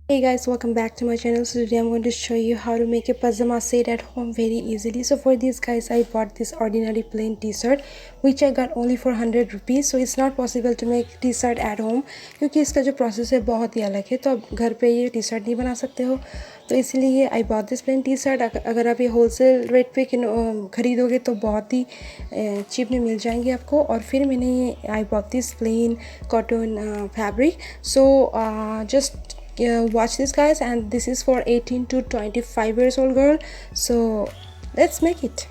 Hey guys, welcome back to my channel. So today I'm going to show you how to make a pajama set at home very easily. So for this guys, I bought this ordinary plain t-shirt which I got only for 100 rupees. So it's not possible to make t-shirt at home क्योंकि इसका जो process है बहुत ही अलग है. तो आप घर पे ये टी शर्ट नहीं बना सकते हो. तो इसलिए I bought this plain T-shirt. अगर आप ये होलसेल रेट पे ख़रीदोगे तो बहुत ही चीप में मिल जाएंगे आपको. और फिर मैंने ये आई bought this plain cotton fabric. So just watch this guys, and this is for 18 to 25 years old girl. So let's make it.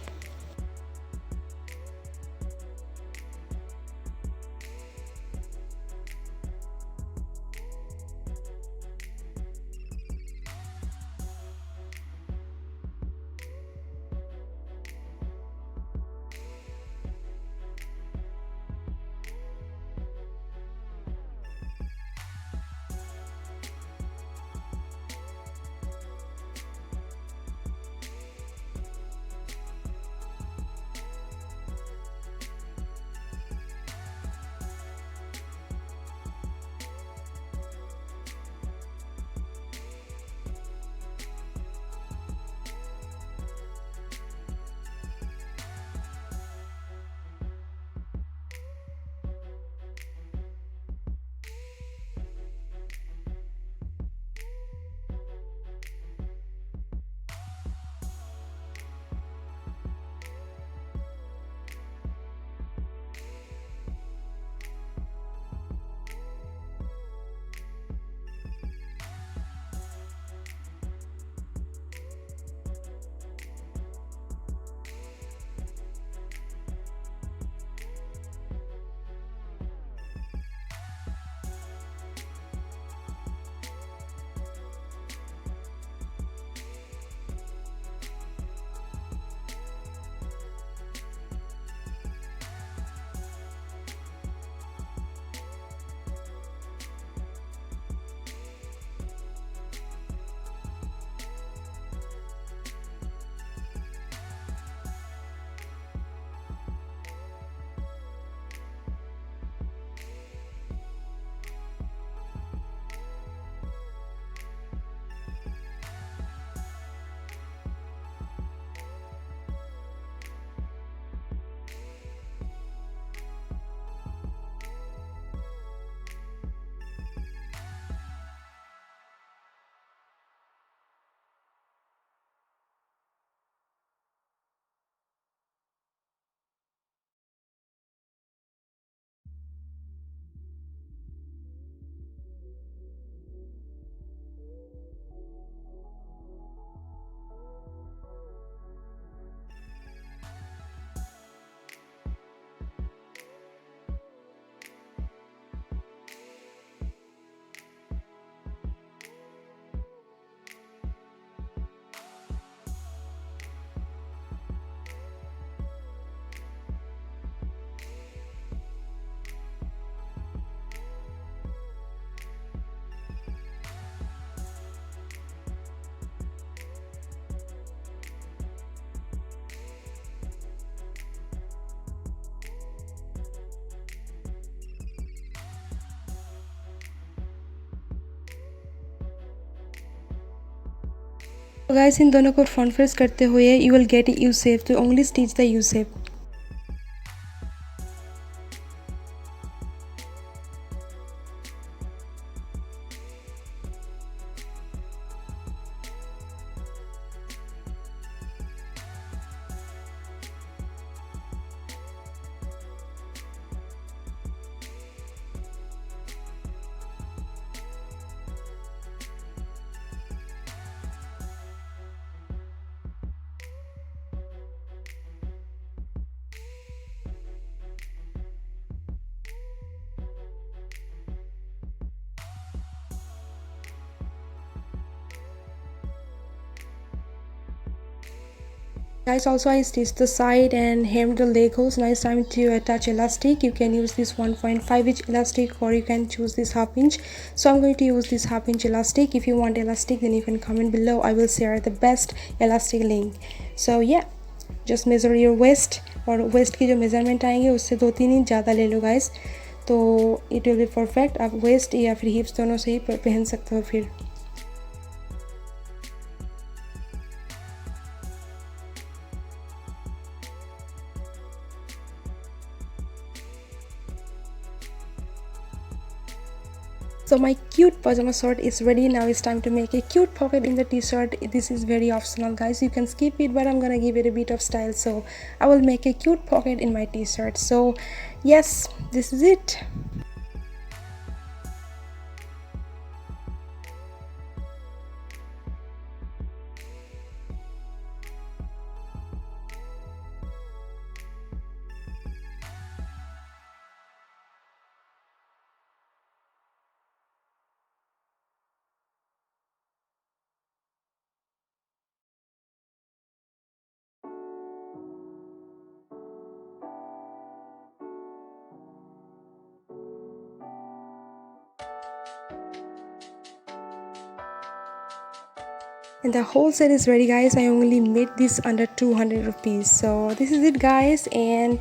तो गाइस, इन दोनों को फ्रंट फेस करते हुए you will get U shape. तो only stitch the U shape. Guys, also I stitched the side and hemmed the leg holes. Now it's time to attach elastic. You can use this 1.5 inch elastic, or you can choose this half inch. So I'm going to use this half inch elastic. If you want elastic, then you can comment below. I will share the best elastic link. So yeah, just measure your waist, और waist की जो measurement आएंगे उससे 2-3 inch ज़्यादा ले लो guys. तो it will be perfect. आप waist या फिर hips दोनों से ही पहन सकते हो फिर. So my cute pajama shirt is ready. Now it's time to make a cute pocket in the t-shirt. This is very optional guys, you can skip it, but I'm gonna give it a bit of style, so I will make a cute pocket in my t-shirt. So yes, this is it. And the whole set is ready guys. I only made this under 200 rupees. So this is it guys, and